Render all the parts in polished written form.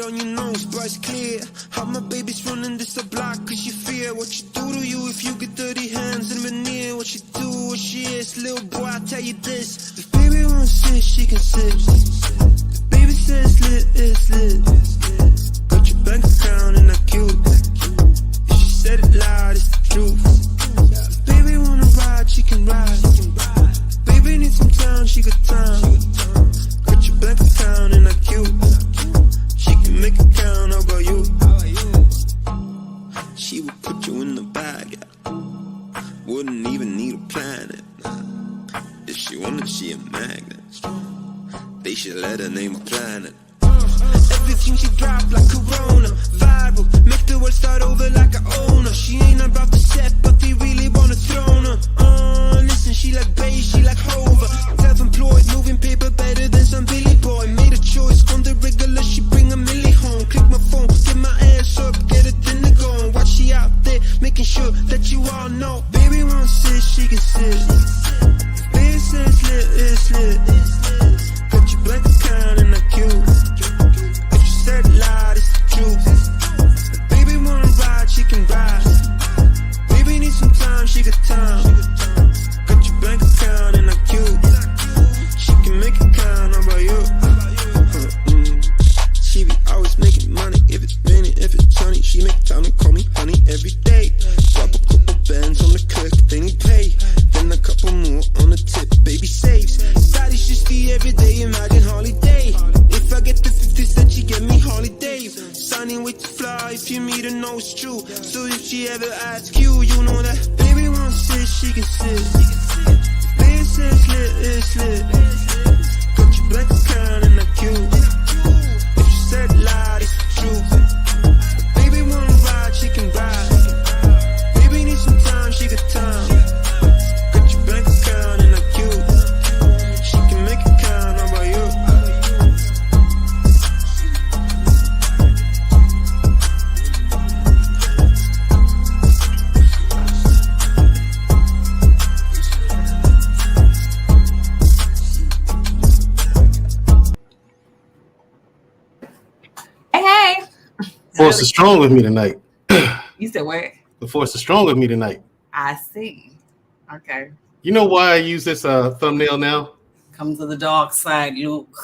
on your nose, but it's clear how my baby's running this a block, cause you fear what you do to you if you get dirty hands and veneer. What you do, what she is, little boy, I tell you this. If baby wants sit, she can sit. If baby says lit, it's lit. Got your bank account and not cute. If she said it loud, it's the truth. If baby wanna ride, she can ride. If baby needs some time, she got time. Got your bank account and not cute. She can make it count, how about you? She would put you in the bag, yeah. Wouldn't even need a planet. If she wanted, she a magnet. They should let her name a planet. Everything she drop like Corona, viral, make the world start over like a owner. She ain't about the set, but they really wanna throne her. Listen, she like bass, she like Hover. Self-employed, moving paper better than some Billy Boy. Made a choice on the regular, she bring a milli home. Click my phone, get my ass up, get a dinner going. Watch she out there, making sure that you all know. Baby wants sit, she can sit. Baby says lit, it's lit. Got your bank account and not cute. If you said it loud, it's the truth. If baby wanna ride, she can ride. Baby needs some time, she got time. Got your bank account and not cute. She can make it count, how about you? She be always making money, if it's raining, if it's sunny. She make time to call me honey every day. Drop a couple bands on the cook, they need pay. Then a couple more on the tip, baby saves. Daddy's just the everyday, imagine holiday. If I get the 50s, then she get me holidays. Signing with the fly, if you meet her, know it's true. So if she ever asks you, you know that baby wants sit, she can sit. Baby says lit, it's lit. Got your black account and not cute. If she said loud, it's the truth. If baby wanna ride, she can ride. Baby needs some time, she got time. Got your bank account and not cute. She can make it count, how about you? Hey. Force is strong with me tonight. You said what? The force is strong with me tonight. I see. Okay. You know why I use this thumbnail now? Come to the dark side, Luke.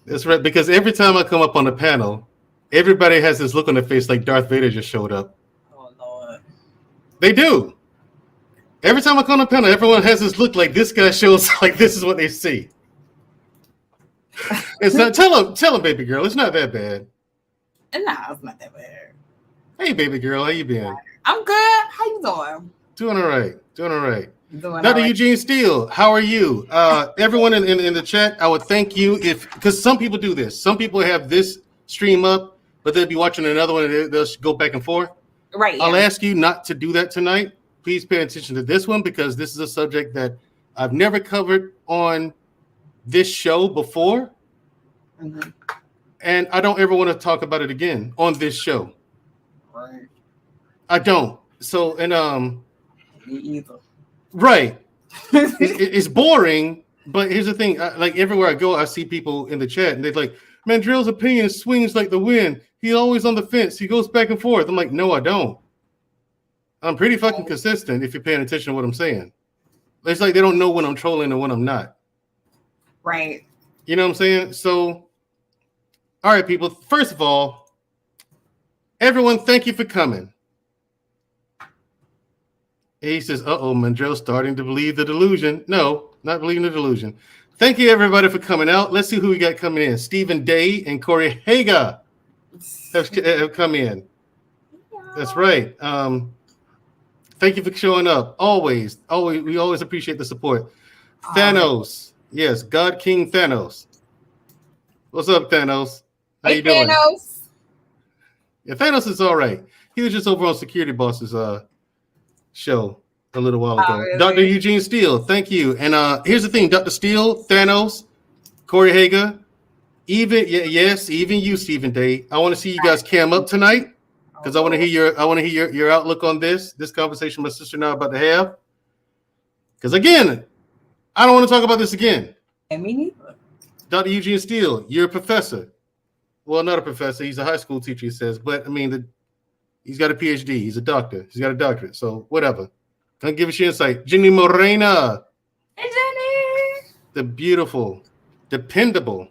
That's right, because every time I come up on the panel, everybody has this look on their face like Darth Vader just showed up. Oh, Lord. They do. Every time I come on the panel, everyone has this look like this guy shows like this is what they see. It's not. Tell him, baby girl, it's not that bad. Nah, it's not that bad. Hey, baby girl, how you been? I'm good. How you doing? Doing all right. Doing all right. Doing Dr. all right. Eugene Steele, how are you? Everyone in the chat, I would thank you because some people do this. Some people have this stream up, but they'll be watching another one and they'll go back and forth. Right. I'll ask you not to do that tonight. Please pay attention to this one because this is a subject that I've never covered on this show before. Mm-hmm. And I don't ever want to talk about it again on this show. Right. I don't. So, and Me either. right. It's boring, but here's the thing. Like everywhere I go, I see people in the chat and they're like, Mandrell's opinion swings like the wind. He's always on the fence. He goes back and forth. I'm like, no, I don't. I'm pretty fucking consistent if you're paying attention to what I'm saying. It's like they don't know when I'm trolling and when I'm not. Right. You know what I'm saying? So, all right, people. First of all, everyone, thank you for coming. He says, uh-oh, Mandrell's starting to believe the delusion. No, not believing the delusion. Thank you, everybody, for coming out. Let's see who we got coming in. Stephen Day and Corey Haga have come in. Yeah. That's right. Thank you for showing up. Always. We always appreciate the support. Thanos. Yes, God King Thanos. What's up, Thanos? How you doing? Thanos. Yeah, Thanos is all right. He was just over on Security Boss's show a little while ago. Really? Dr. Eugene Steele, thank you. And here's the thing, Dr. Steele, Thanos, Corey Haga, even you, Stephen Day. I want to see you guys cam up tonight because I want to hear your outlook on this conversation my sister and I are about to have. Because again, I don't want to talk about this again. And me neither. Dr. Eugene Steele, you're a professor. Well, not a professor. He's a high school teacher, he says. But, I mean, he's got a PhD. He's a doctor. He's got a doctorate. So, whatever. Gonna give us your insight. Jenny Morena. Hey, Jenny. The beautiful, dependable,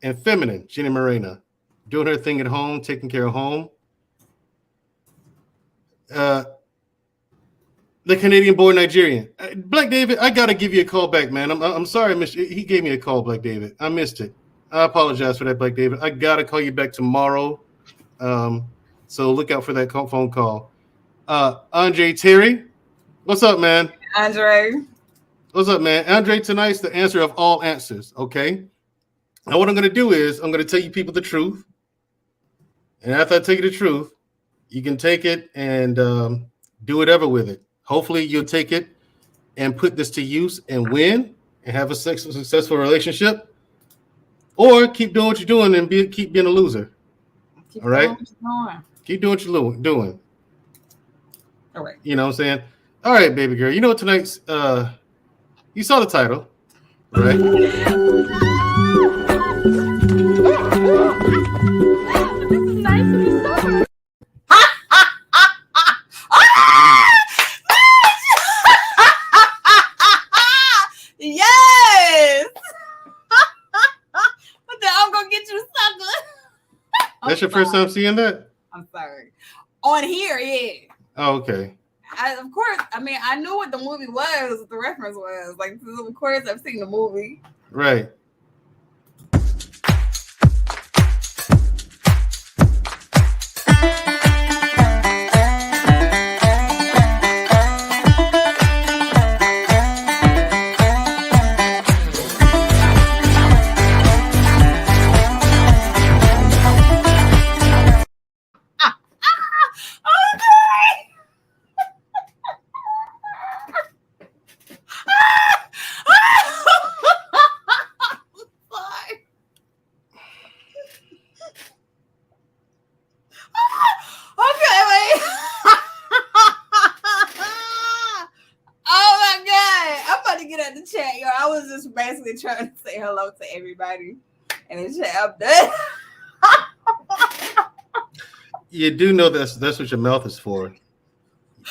and feminine Jenny Morena. Doing her thing at home, taking care of home. The Canadian born Nigerian. Black David, I got to give you a call back, man. I'm sorry, he gave me a call, Black David. I missed it. I apologize for that, Black David. I got to call you back tomorrow. So look out for that phone call. Andre Terry, what's up, man? Andre. What's up, man? Andre, tonight's the answer of all answers, okay? Now what I'm going to do is I'm going to tell you people the truth. And after I tell you the truth, you can take it and do whatever with it. Hopefully you'll take it and put this to use and win and have a successful relationship, or keep doing what you're doing and keep being a loser. All right? Keep doing what you're doing. All right. You know what I'm saying? All right, baby girl. You know tonight's you saw the title, right? Yes. I'm gonna get you, sucker. That's your first time seeing that? I'm sorry. On here, yeah. Oh, okay. Of course. I mean, I knew what the movie was, what the reference was. Like, of course, I've seen the movie. Right. Basically trying to say hello to everybody and it's I'm done. You do know that's what your mouth is for.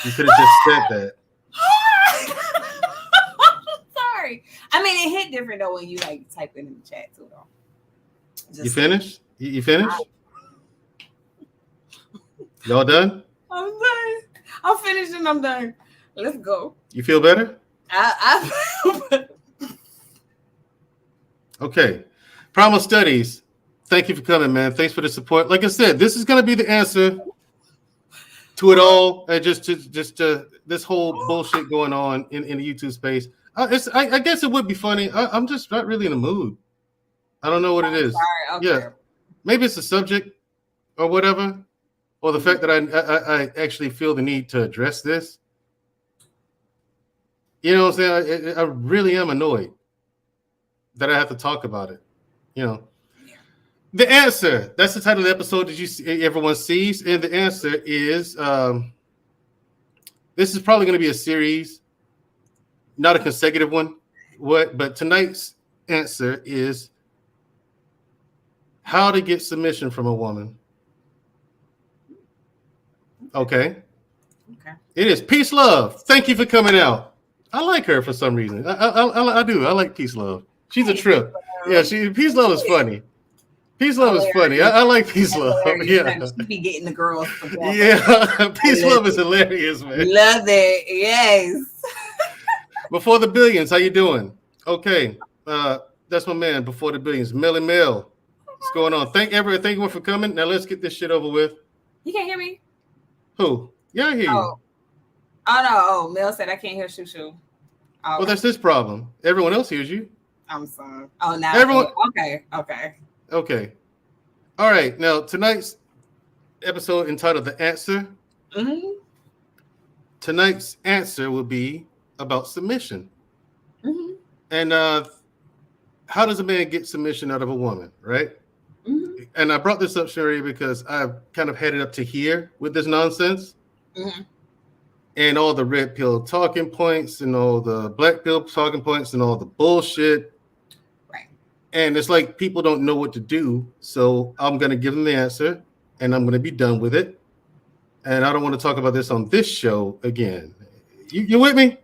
You could have just said that. Sorry. I mean, it hit different though when you like type it in the chat too though. You finished? You finished? Y'all done? I'm done. I'm finished and I'm done. Let's go. You feel better? I feel better. Okay. Primal Studies. Thank you for coming, man. Thanks for the support. Like I said, this is going to be the answer to it all. Just this whole bullshit going on in the YouTube space. I guess it would be funny. I'm just not really in the mood. I don't know what it is. Sorry, okay. Yeah. Maybe it's the subject or whatever, or the fact that I actually feel the need to address this. You know what I'm saying? I really am annoyed that I have to talk about it. You know, the answer, that's the title of the episode that everyone sees. And the answer is, this is probably going to be a series, not a consecutive one. But tonight's answer is how to get submission from a woman. Okay. It is Peace Love. Thank you for coming out. I like her for some reason. I do. I like Peace Love. She's a trip. Yeah, Peace Love is funny. Peace Love is funny. I like Peace Love. Yeah. She be getting the girls. Yeah, Peace Love is hilarious, man. Love it. Yes. Before the Billions, how you doing? Okay. That's my man, Before the Billions. Melly Mel. What's going on? Thank everyone for coming. Now let's get this shit over with. You can't hear me? Who? Yeah, I hear you. Oh no. Oh, Mel said I can't hear Shoo Shoo. Oh, well, that's his problem. Everyone else hears you. I'm sorry. Oh, now everyone. Okay. All right. Now tonight's episode entitled "The Answer." Mm-hmm. Tonight's answer will be about submission. Mm-hmm. And how does a man get submission out of a woman, right? Mm-hmm. And I brought this up, Sherry, because I've kind of had it up to here with this nonsense. Mm-hmm. And all the red pill talking points and all the black pill talking points and all the bullshit. Right. And it's like people don't know what to do. So I'm going to give them the answer and I'm going to be done with it. And I don't want to talk about this on this show again. You with me?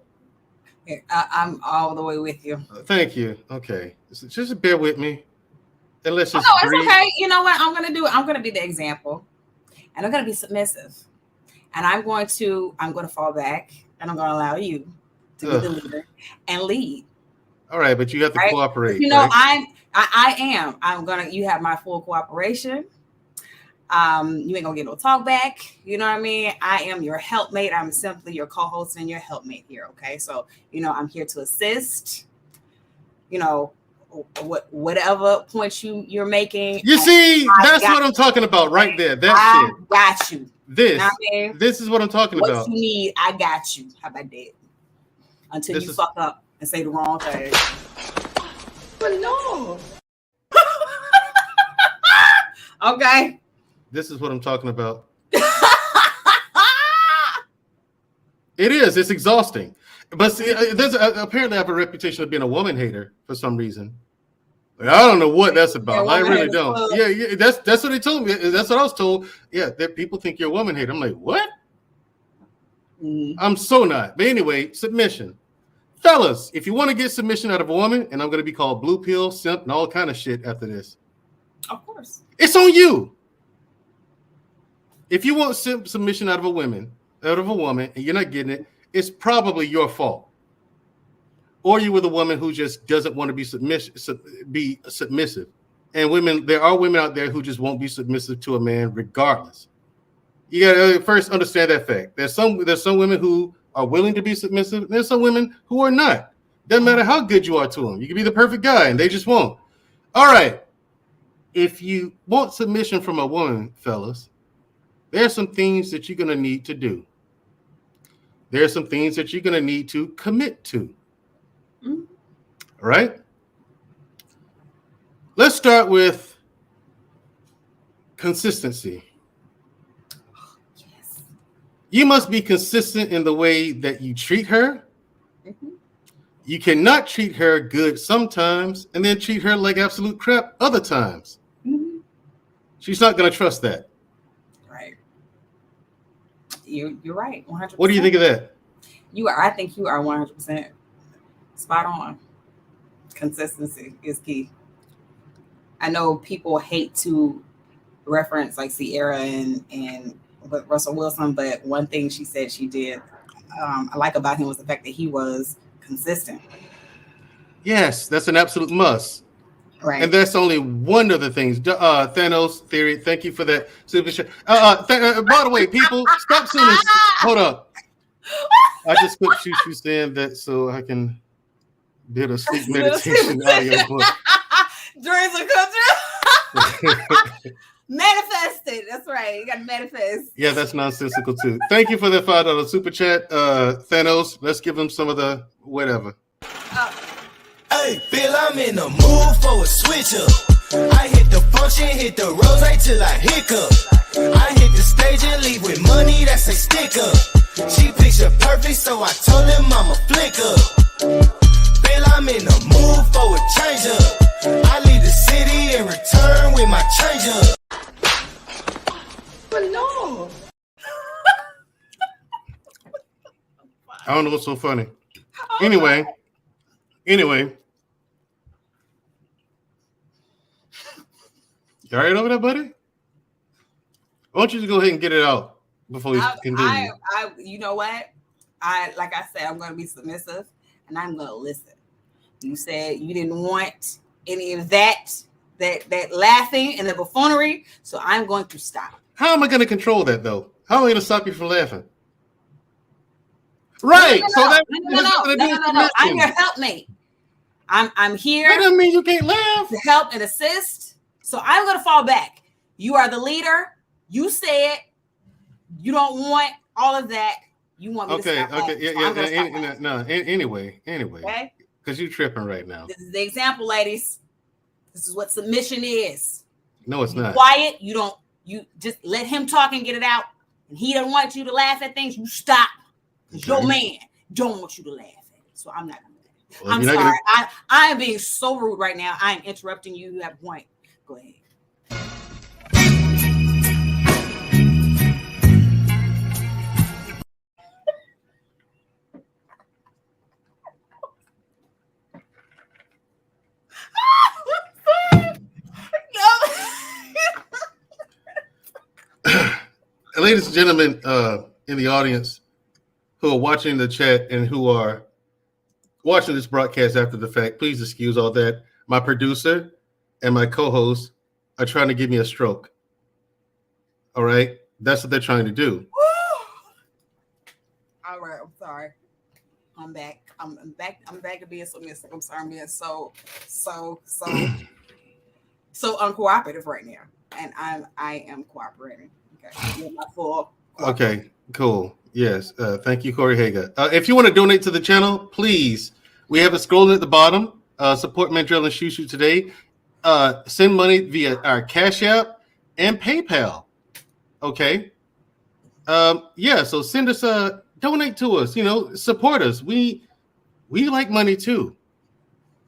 I'm all the way with you. Thank you. Okay. Just bear with me. And let's just it's okay. You know what I'm going to do? I'm going to be the example. And I'm going to be submissive. And I'm going to fall back. And I'm going to allow you to be the leader and lead. All right. But you have to cooperate. You know, right? I am. You have my full cooperation. You ain't gonna get no talk back. You know what I mean? I am your helpmate. I'm simply your co-host and your helpmate here. Okay. So, you know, I'm here to assist, you know, whatever points you're making. You see, that's what I'm talking about right there. I got you. This is what I'm talking about. What you need, I got you. How about that? Until you fuck up and say the wrong thing. But no. Okay. This is what I'm talking about. It is. It's exhausting. But see, apparently I have a reputation of being a woman hater for some reason. Like, I don't know what that's about. I really don't. Yeah, that's what they told me. That's what I was told. Yeah, that people think you're a woman hater. I'm like, what? I'm so not. But anyway, submission. Fellas, if you want to get submission out of a woman, and I'm going to be called blue pill, simp, and all kind of shit after this. Of course. It's on you. If you want submission out of a woman, and you're not getting it, it's probably your fault. Or you were the woman who just doesn't want to be submissive. And there are women out there who just won't be submissive to a man regardless. You gotta first understand that fact. There's some women who are willing to be submissive. And there's some women who are not. Doesn't matter how good you are to them. You can be the perfect guy and they just won't. All right. If you want submission from a woman, fellas, there's some things that you're going to need to do. There's some things that you're going to need to commit to. All right? Let's start with consistency. Yes. You must be consistent in the way that you treat her. You cannot treat her good sometimes and then treat her like absolute crap other times. She's not going to trust that. Right. You're right. 100%. What do you think of that? I think you are 100% spot on. Consistency is key. I know people hate to reference like Sierra and Russell Wilson, but one thing she said she did I like about him was the fact that he was consistent. Yes, that's an absolute must. Right. And that's only one of the things. Thanos theory. Thank you for that. By the way, people, stop saying this. Hold up. I just put Shushu saying that so I can did a sleep meditation audio book. Dreams are culture. Manifested. That's right. You got to manifest. Yeah, that's nonsensical too. Thank you for the $5 super chat, Thanos. Let's give him some of the whatever. Hey, Bill, I'm in the mood for a switch up. I hit the function, hit the rose till I hiccup. I hit the stage and leave with money that's a stick up. She picture perfect, so I told him I'm a flick up. Bill, I'm in the mood for a change up. I leave the city and return with my change up. But no. I don't know what's so funny. Anyway. You all right over there, buddy? Why don't you just go ahead and get it out before we continue? You know what? Like I said, I'm going to be submissive and I'm going to listen. You said you didn't want any of that laughing and the buffoonery, so I'm going to stop. How am I going to control that, though? How am I going to stop you from laughing? Right. No. I'm your helpmate. I'm here. That doesn't mean you can't laugh. To help and assist. So I'm going to fall back. You are the leader. You said you don't want all of that. You want me to stop. Anyway. Okay. Because you're tripping right now. This is the example, ladies. This is what submission is. No, it's not. Quiet. You just let him talk and get it out. And he doesn't want you to laugh at things. You stop. Because your man don't want you to laugh at it. So I'm not going to do that. Well, I'm sorry. I am being so rude right now. I am interrupting you. You have a point. Go ahead. Ladies and gentlemen in the audience who are watching the chat and who are watching this broadcast after the fact, please excuse all that. My producer and my co-host are trying to give me a stroke. All right? That's what they're trying to do. All right, I'm sorry. I'm back. I'm back to being submissive. I'm sorry, I'm being so uncooperative right now. And I am cooperating. Okay. With my full Okay, cool. Yes. Thank you, Corey Hager. If you want to donate to the channel, please. We have it scrolling at the bottom. Support Mandrell and Shushu today. Send money via our Cash App and PayPal. Okay. Yeah, so send us donate to us, support us. We like money too.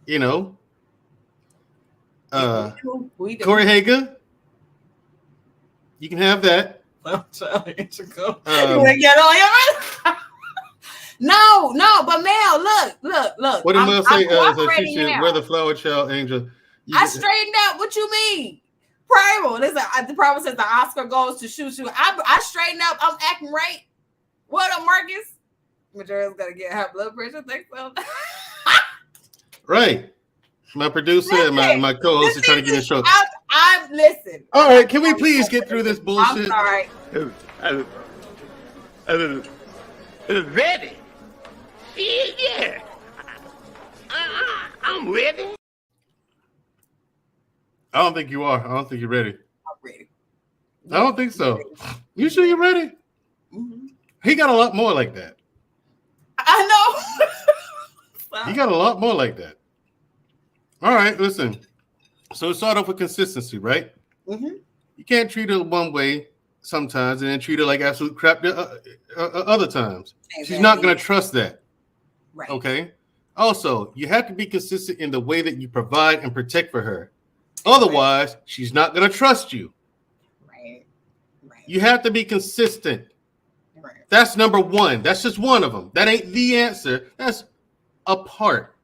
we do. Corey Hager, you can have that. No, but Mel, look. What did Mel say? cooperating She should now. wear the flower child angel. I straightened up. What you mean? Primal. The problem says the Oscar goes to Shushu. I straightened up. I'm acting right. What up, Marcus? Mandrell's gonna get high blood pressure. Think so? Right. My producer and my co-host are trying to give me a stroke. Listen. All right, can we please get through this bullshit? I'm sorry. Ready? Yeah. I'm ready. I don't think you are. I don't think you're ready. I'm ready. I don't think so. You sure you're ready? Mm-hmm. He got a lot more like that. I know. He got a lot more like that. All right, listen. So start off with consistency, right? Mm-hmm. You can't treat her one way sometimes and then treat her like absolute crap other times. Exactly. She's not going to trust that. Right. Okay? Also, you have to be consistent in the way that you provide and protect for her. Otherwise, she's not going to trust you. Right. You have to be consistent. Right. That's number one. That's just one of them. That ain't the answer. That's a part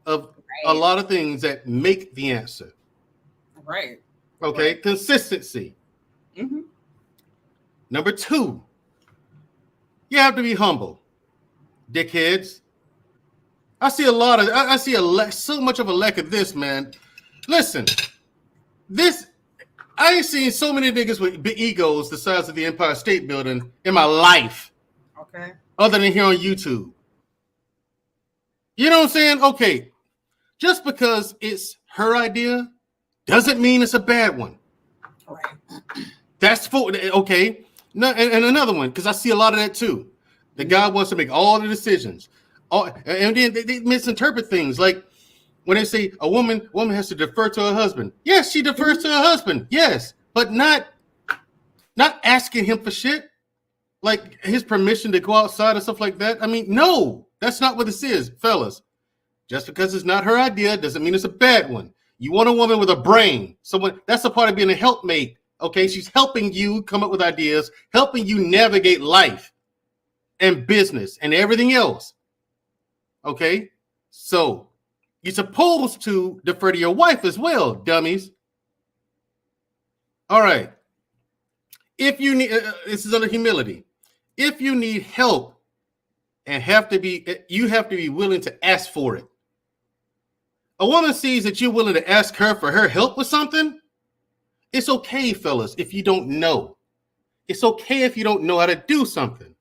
of a lot of things that make the answer. Right. Okay? Right. Consistency. Mm-hmm. Number two, you have to be humble. Dickheads. I see so much of a lack of this, man. Listen, I ain't seen so many niggas with big egos the size of the Empire State Building in my life. Okay. Other than here on YouTube. You know what I'm saying? Okay. Just because it's her idea doesn't mean it's a bad one. Right. That's okay. No, and another one, because I see a lot of that too. The guy wants to make all the decisions. And then they misinterpret things. Like when they say a woman has to defer to her husband. Yes, she defers to her husband. Yes, but not asking him for shit. Like his permission to go outside and stuff like that. I mean, no, that's not what this is, fellas. Just because it's not her idea doesn't mean it's a bad one. You want a woman with a brain. That's a part of being a helpmate. Okay, she's helping you come up with ideas, helping you navigate life and business and everything else. Okay, so you're supposed to defer to your wife as well, dummies. All right. If you need, this is under humility. If you need help and you have to be willing to ask for it. A woman sees that you're willing to ask her for her help with something. It's okay, fellas, if you don't know. It's okay if you don't know how to do something.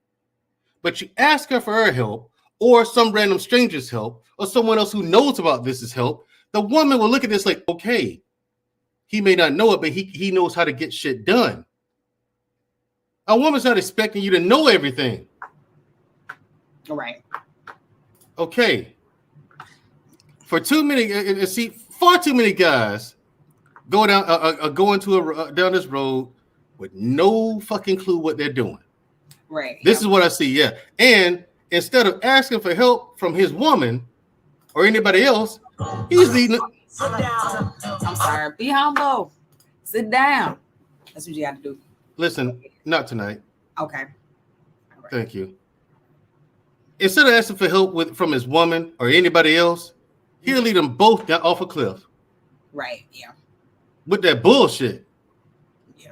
But you ask her for her help or some random stranger's help or someone else who knows about this is help. The woman will look at this like, okay, he may not know it, but he knows how to get shit done. A woman's not expecting you to know everything. Right. Okay. Far too many guys go down down this road with no fucking clue what they're doing. Right. This is what I see, yeah. And instead of asking for help from his woman, or anybody else, he's leading. I'm sorry. Be humble. Sit down. That's what you got to do. Listen, not tonight. Okay. All right. Thank you. Instead of asking for help from his woman or anybody else, he'll lead them both down off a cliff. Right. Yeah. With that bullshit. Yeah.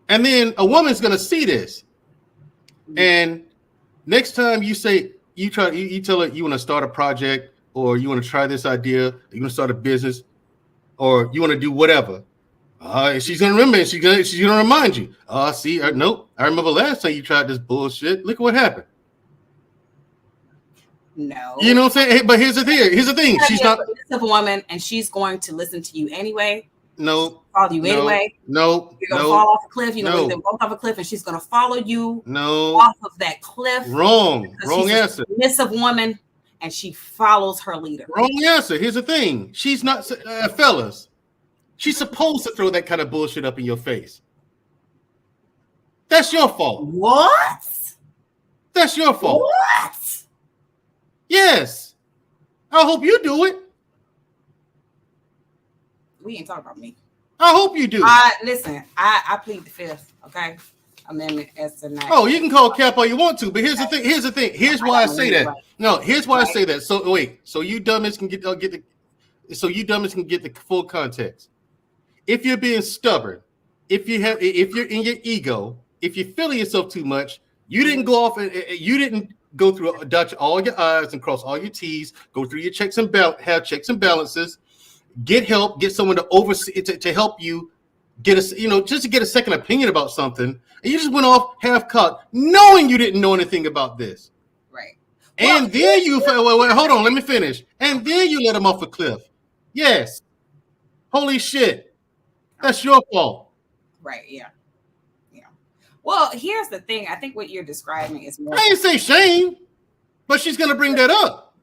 And then a woman's gonna see this. And next time you say you tell her you want to start a project or you want to try this idea, you want to start a business, or you want to do whatever. She's gonna remember. She's gonna remind you. Nope. I remember last time you tried this bullshit. Look what happened. No. You know what I'm saying? But here's the thing. She's not a woman, and she's going to listen to you anyway. No. Follow you anyway. No. You're gonna fall off a cliff. You're gonna leave them both off a cliff, and she's gonna follow you. Off of that cliff. Wrong answer. A submissive woman, and she follows her leader. Wrong answer. Here's the thing. She's not, fellas. She's supposed to throw that kind of bullshit up in your face. That's your fault. What? That's your fault. What? Yes. I hope you do it. We ain't talking about me. I hope you do. Listen, I plead the fifth, okay? Amendment as tonight. Oh, you can call Cap all you want to, but here's the thing. Here's why I say that. No, here's why I say that. So wait, so you dummies can get the full context. If you're being stubborn, if you're in your ego, if you're feeling yourself too much, you didn't go off and you didn't go through dot all your I's and cross all your T's, go through your checks and checks and balances, get help, get someone to oversee to help you get just to get a second opinion about something, and you just went off half-cocked, knowing you didn't know anything about this. Right. And then you wait, hold on, let me finish. And then you let him off a cliff. Yes. Holy shit. That's your fault. Right, yeah. Well, here's the thing. I think what you're describing is more. I didn't say shame, but she's going to bring that up.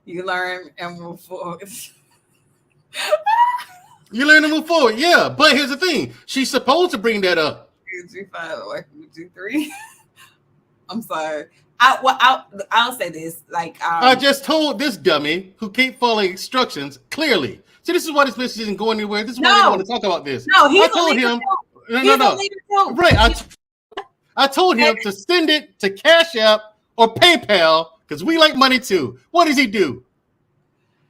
You learn and move forward. You learn to move forward, yeah. But here's the thing. She's supposed to bring that up. G5, G3. I'm sorry. I'll say this. I just told this dummy who can't follow instructions clearly. See, this is why this bitch isn't going anywhere. This is why I didn't want to talk about this. No, I told him. No. Right. I told him to send it to Cash App or PayPal because we like money too. What does he do?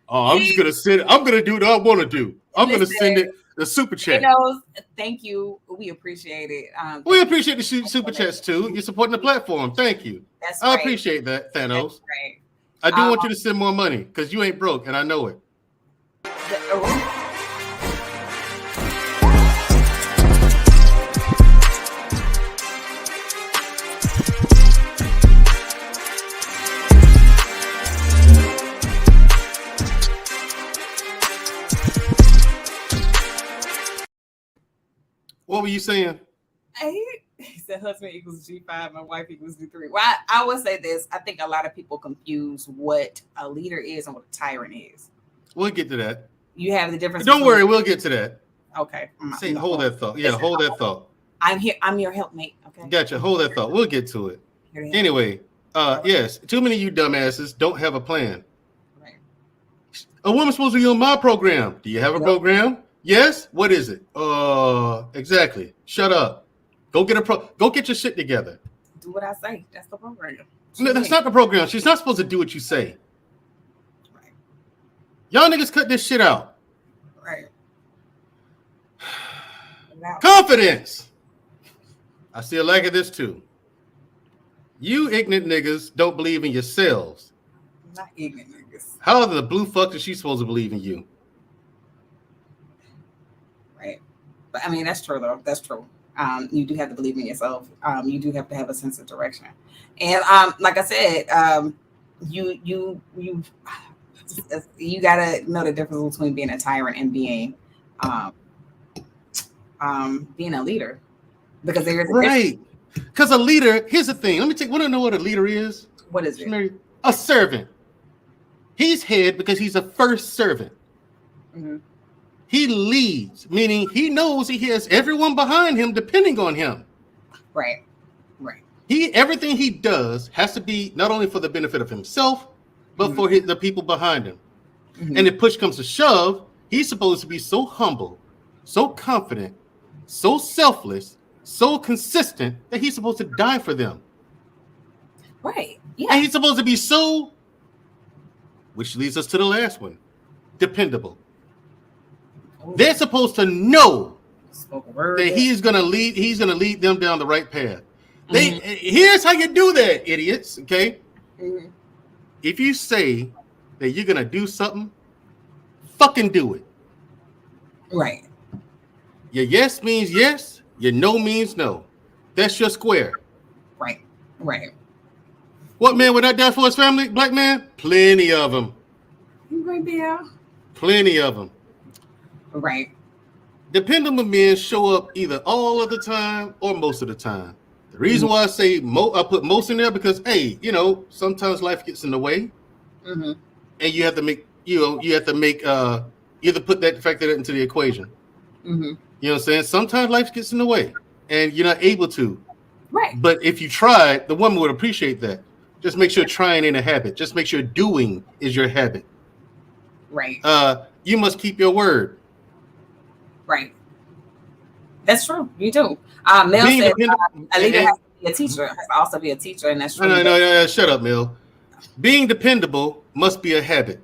Oh, I'm just gonna send it. I'm gonna do what I want to do. I'm gonna send it the super chat. Thank you. We appreciate it. We appreciate the super chats too. You're supporting the platform. Thank you. That's right. I appreciate that, Thanos. That's right. I do want you to send more money because you ain't broke, and I know it. What were you saying? He said husband equals G5, my wife equals G3. Well, I will say this. I think a lot of people confuse what a leader is and what a tyrant is. We'll get to that. You have the difference. Don't worry, we'll get to that. Okay. Hold that thought. Yeah, hold that thought. I'm here. I'm your helpmate. Okay. Gotcha. Hold that thought. We'll get to it. Anyway, yes, too many of you dumbasses don't have a plan. Right. A woman's supposed to be on my program. Do you have a program? Yes. What is it? Exactly. Shut up. Go get your shit together. Do what I say. That's the program. No, that's not the program. She's not supposed to do what you say. Right. Y'all niggas cut this shit out. Right. Confidence. I see a lack of this too. You ignorant niggas don't believe in yourselves. Not ignorant niggas. How the blue fuck is she supposed to believe in you? Right. But I mean, that's true though. That's true. You do have to believe in yourself. You do have to have a sense of direction. And like I said, you gotta know the difference between being a tyrant and being a leader. Because there's right. Because a leader, here's the thing. Want to know what a leader is? What is it? A servant. He's head because he's a first servant. Mm-hmm. He leads, meaning he knows he has everyone behind him depending on him. Right. Right. Everything he does has to be not only for the benefit of himself, but for the people behind him. And if push comes to shove, he's supposed to be so humble, so confident, so selfless, so consistent that he's supposed to die for them. Right. Yeah. And he's supposed to be so, which leads us to the last one, dependable. They're supposed to know that he's gonna lead them down the right path. Here's how you do that, idiots. Okay. If you say that you're gonna do something, fucking do it. Right. Your yes means yes, your no means no. That's your square. Right. Right. What man would not die for his family? Black man? Plenty of them. Right there. Plenty of them. Right. Dependable men show up either all of the time or most of the time. The reason why I say I put most in there because, hey, sometimes life gets in the way, and you have to make you have to put that factor into the equation. You know what I'm saying? Sometimes life gets in the way, and you're not able to. Right. But if you tried, the woman would appreciate that. Just make sure trying ain't a habit. Just make sure doing is your habit. Right. You must keep your word. Right. That's true. You do. Mel said a leader has to be a teacher, has to also be a teacher, and that's true. No, shut up, Mel. Being dependable must be a habit.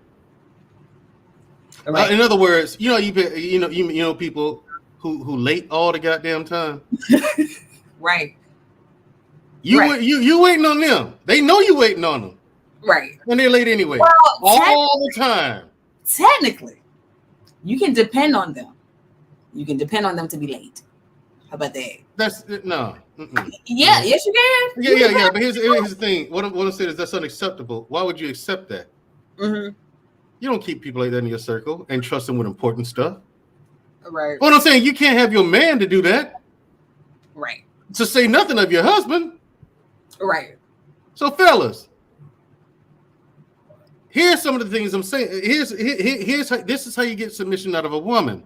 Right. In other words, you know people who late all the goddamn time. Right. You waiting on them. They know you waiting on them. Right. And they're late anyway. Well, all the time. Technically, you can depend on them. You can depend on them to be late. How about that? That's no. Yeah, yes, you can. Yeah. But here's the thing. What I'm saying is that's unacceptable. Why would you accept that? You don't keep people like that in your circle and trust them with important stuff. Right. What I'm saying, you can't have your man to do that. Right. To say nothing of your husband. Right. So, fellas, here's some of the things I'm saying. This is how you get submission out of a woman.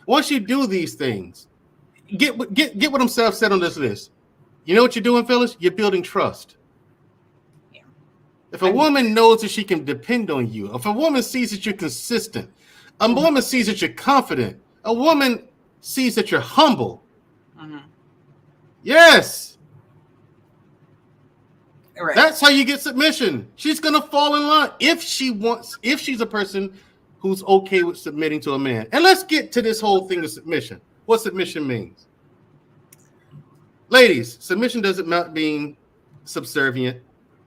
Once you do these things, get what I'm said on this list. You know what you're doing, fellas? You're building trust. Yeah. If a woman knows that she can depend on you, if a woman sees that you're consistent, a woman sees that you're confident, a woman sees that you're humble. Yes. Right. That's how you get submission. She's gonna fall in line if she's a person who's okay with submitting to a man. And let's get to this whole thing of submission. What submission means. Ladies, submission doesn't mean being subservient,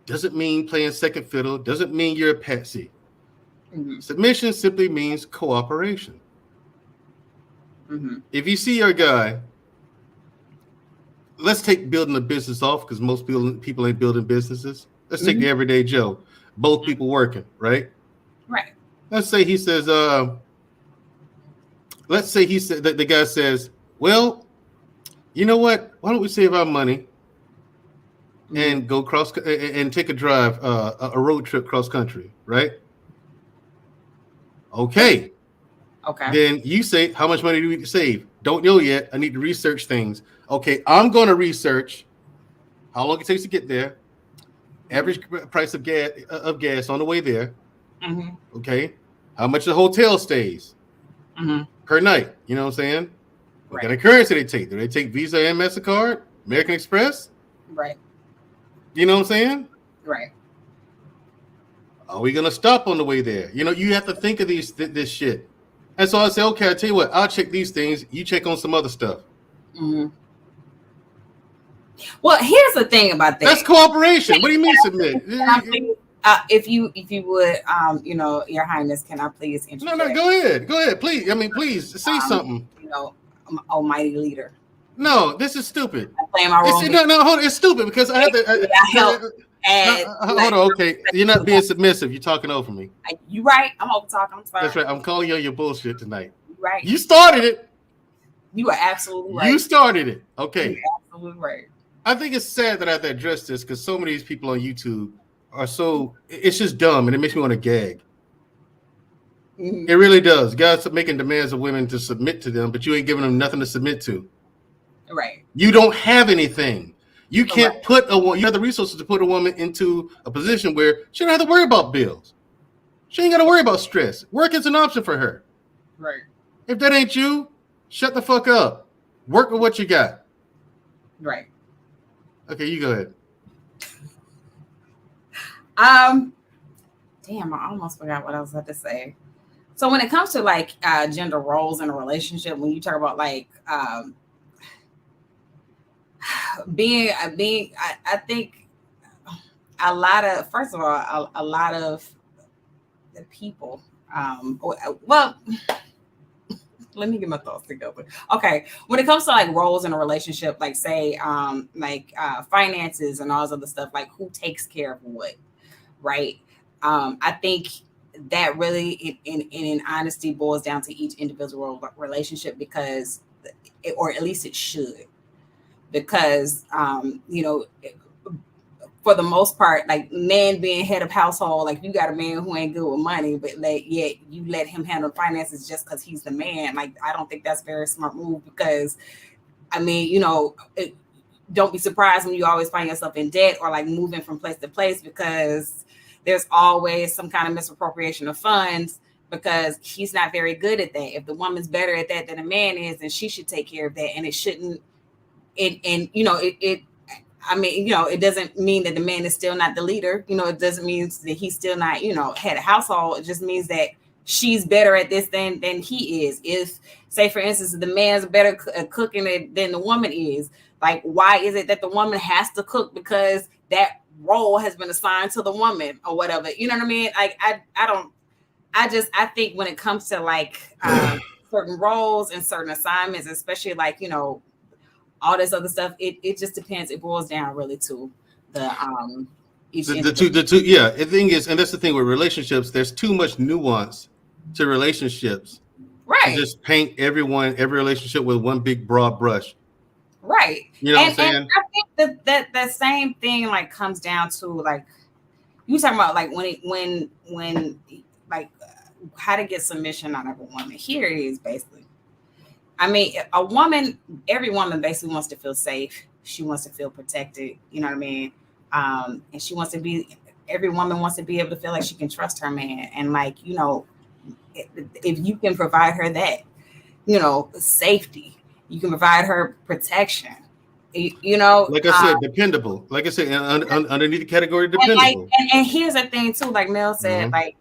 doesn't mean playing second fiddle, doesn't mean you're a patsy. Submission simply means cooperation. If you see your guy, let's take building a business off because most people ain't building businesses. Let's take the everyday Joe. Both people working, right? Right. Let's say he says, the guy says, well, you know what? Why don't we save our money and go and take a drive, a road trip cross country, right? Okay. Then you say, how much money do we need to save? Don't know yet. I need to research things. Okay, I'm going to research how long it takes to get there, average price of gas on the way there. Okay, how much the hotel stays per night. You know what I'm saying? What kind of currency they take? Do they take Visa and MasterCard, American Express? Right. You know what I'm saying? Right. Are we gonna stop on the way there? You have to think of this shit. And so I say, okay, I tell you what, I'll check these things. You check on some other stuff. Well, here's the thing about that. That's cooperation. What do you mean submit? If you would, Your Highness, can I please interject? No, go ahead, please. Please say something. Almighty leader. No, this is stupid. I'm playing my role. No, hold on. It's stupid because I have to. Hold on, okay. You're not being submissive. You're talking over me. You right. I'm over talking. I'm sorry. That's right. I'm calling you on your bullshit tonight. You right. You started it. You are absolutely right. You started it. Okay. You're absolutely right. I think it's sad that I have to address this because so many of these people on YouTube are it's just dumb and it makes me want to gag. It really does. Guys are making demands of women to submit to them, but you ain't giving them nothing to submit to. Right. You don't have anything. You can't you have the resources to put a woman into a position where she don't have to worry about bills. She ain't got to worry about stress. Work is an option for her. Right. If that ain't you, shut the fuck up. Work with what you got. Right. Okay, you go ahead. Damn, I almost forgot what I was about to say. So when it comes to like gender roles in a relationship, when you talk about like I think a lot of, first of all, a lot of the people, well, let me get my thoughts together. Okay, when it comes to like roles in a relationship, like say finances and all this other stuff, like who takes care of what, right? I think that really in honesty boils down to each individual relationship, because or at least it should, because for the most part, like men being head of household, like you got a man who ain't good with money, but yet you let him handle finances just because he's the man. Like, I don't think that's a very smart move, because I mean, don't be surprised when you always find yourself in debt or like moving from place to place, because there's always some kind of misappropriation of funds, because he's not very good at that. If the woman's better at that than a man is, then she should take care of that. And it shouldn't, it doesn't mean that the man is still not the leader. It doesn't mean that he's still not, head of household. It just means that she's better at this than he is. If, say, for instance, the man's better at cooking than the woman is, like, why is it that the woman has to cook because that role has been assigned to the woman or whatever? You know what I mean? Like, I think when it comes to like certain roles and certain assignments, especially like, all this other stuff, it just depends. It boils down really to the two. Yeah, the thing is, and that's the thing with relationships, there's too much nuance to relationships. Right. To just paint every relationship with one big broad brush. Right. You know what I'm saying? And I think that same thing like comes down to like you talking about like when like how to get submission out of a woman. Here it is basically. I mean, every woman basically wants to feel safe. She wants to feel protected. You know what I mean? And every woman wants to be able to feel like she can trust her man. And like, if you can provide her that, safety, you can provide her protection, like I said, dependable. Like I said, underneath the category dependable. And here's the thing too, like Mel said, like,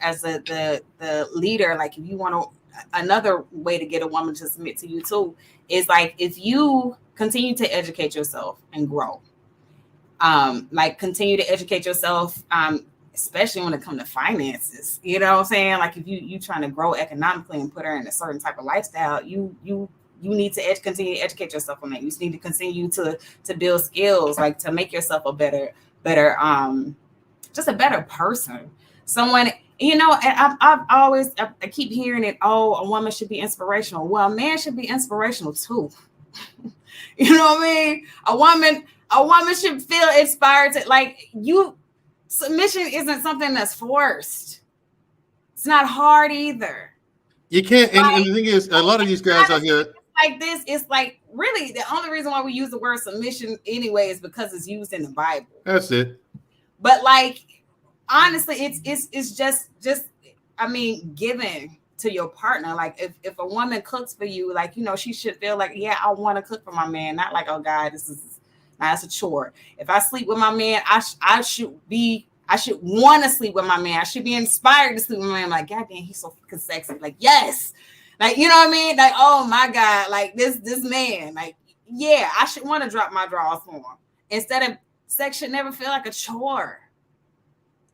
as the leader, like if you want to, another way to get a woman to submit to you too is like if you continue to educate yourself and grow, like continue to educate yourself, especially when it comes to finances. You know what I'm saying? Like if you trying to grow economically and put her in a certain type of lifestyle, you need to continue to educate yourself on that. You just need to continue to build skills, like to make yourself a better, just a better person. Someone. And I keep hearing it. Oh, a woman should be inspirational. Well, a man should be inspirational too. You know what I mean? A woman should feel inspired to like you. Submission isn't something that's forced. It's not hard either. You can't. And the thing is, a lot of these guys out here like this. It's like really the only reason why we use the word submission anyway is because it's used in the Bible. That's it. But like. Honestly, it's just I mean, giving to your partner. Like if a woman cooks for you, like she should feel like, yeah, I want to cook for my man, not like, oh God, that's a chore. If I sleep with my man, I should want to sleep with my man. I should be inspired to sleep with my man. Like, God damn, he's so fucking sexy. Like, yes, like you know what I mean? Like, oh my God, like this man, like yeah, I should want to drop my drawers for him. Instead of sex should never feel like a chore.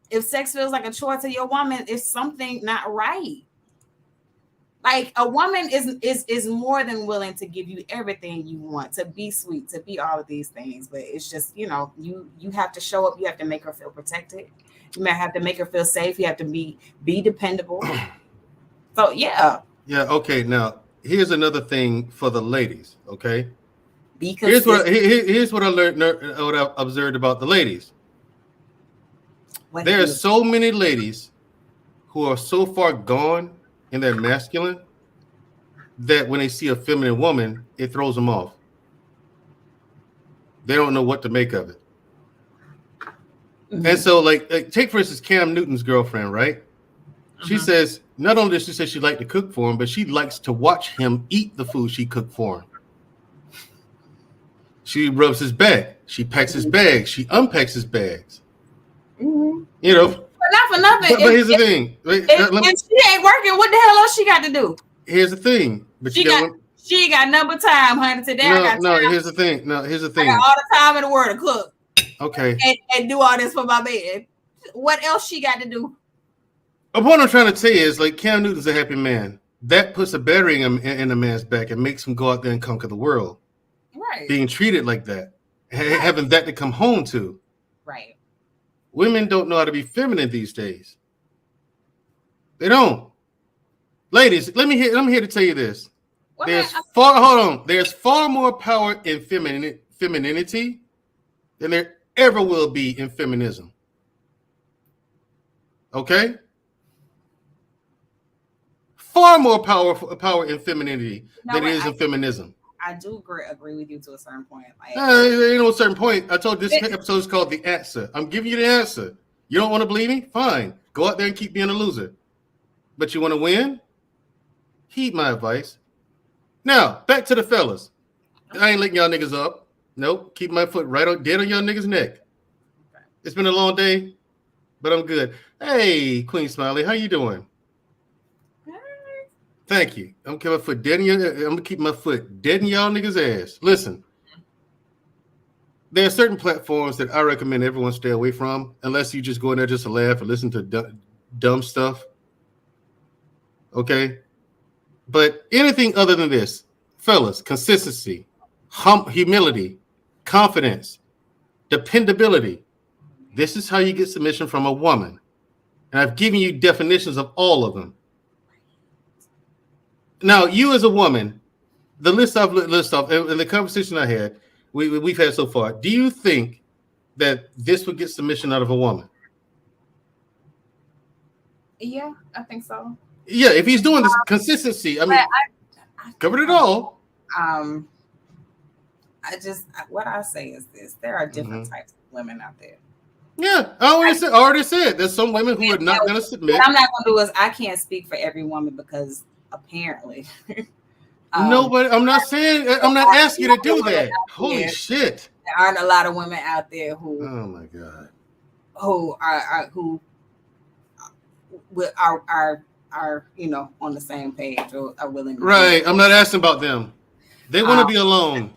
If sex feels like a chore to your woman, it's something not right. Like a woman is more than willing to give you everything you want, to be sweet, to be all of these things. But it's just, you have to show up. You have to make her feel protected. You might have to make her feel safe. You have to be dependable. So yeah. Yeah. Okay. Now here's another thing for the ladies. Okay. Because here's what I learned. What I observed about the ladies. There are so many ladies who are so far gone in their masculine that when they see a feminine woman, it throws them off. They don't know what to make of it. Mm-hmm. And so, like, take for instance, Cam Newton's girlfriend, right? She says, not only does she say she likes to cook for him, but she likes to watch him eat the food she cooked for him. She rubs his back. She packs his bags. She unpacks his bags. You know. But not for nothing. But here's the thing. If she ain't working, what the hell else she got to do? Here's the thing. But she ain't got number time, honey. Today I got time. Here's the thing. Here's the thing. I got all the time in the world to cook. Okay. And do all this for my man. What else she got to do? What I'm trying to say is, like, Cam Newton's a happy man. That puts a battery in a man's back and makes him go out there and conquer the world. Right. Being treated like that. Having that to come home to. Right. Women don't know how to be feminine these days. They don't. Ladies, I'm here to tell you this. There's far more power in femininity than there ever will be in feminism. Okay? Far more power in femininity than there is in feminism. I do agree with you to a certain point. Like, you know, a certain point. I told you this episode is called The Answer. I'm giving you the answer. You don't want to believe me? Fine. Go out there and keep being a loser. But you want to win? Heed my advice. Now, back to the fellas. I ain't letting y'all niggas up. Nope. Keep my foot dead on y'all niggas' neck. It's been a long day, but I'm good. Hey, Queen Smiley, how you doing? Thank you. I'm gonna keep my foot dead in y'all niggas' ass. Listen, there are certain platforms that I recommend everyone stay away from, unless you just go in there just to laugh and listen to dumb stuff. Okay, but anything other than this, fellas, consistency, humility, confidence, dependability. This is how you get submission from a woman, and I've given you definitions of all of them. Now, you as a woman, the list off, and the conversation I had, we've had so far, do you think that this would get submission out of a woman? Yeah, I think so. Yeah, if he's doing this consistency, I mean, covered it all. What I say is this: there are different types of women out there. Yeah, I already said there's some women who are not going to submit. What I'm not going to do is I can't speak for every woman because apparently. Nobody. I'm not asking you to do that. Holy shit! There aren't a lot of women out there who. Oh my god. Who are on the same page or are willing. Right. I'm not asking about them. They want to be alone.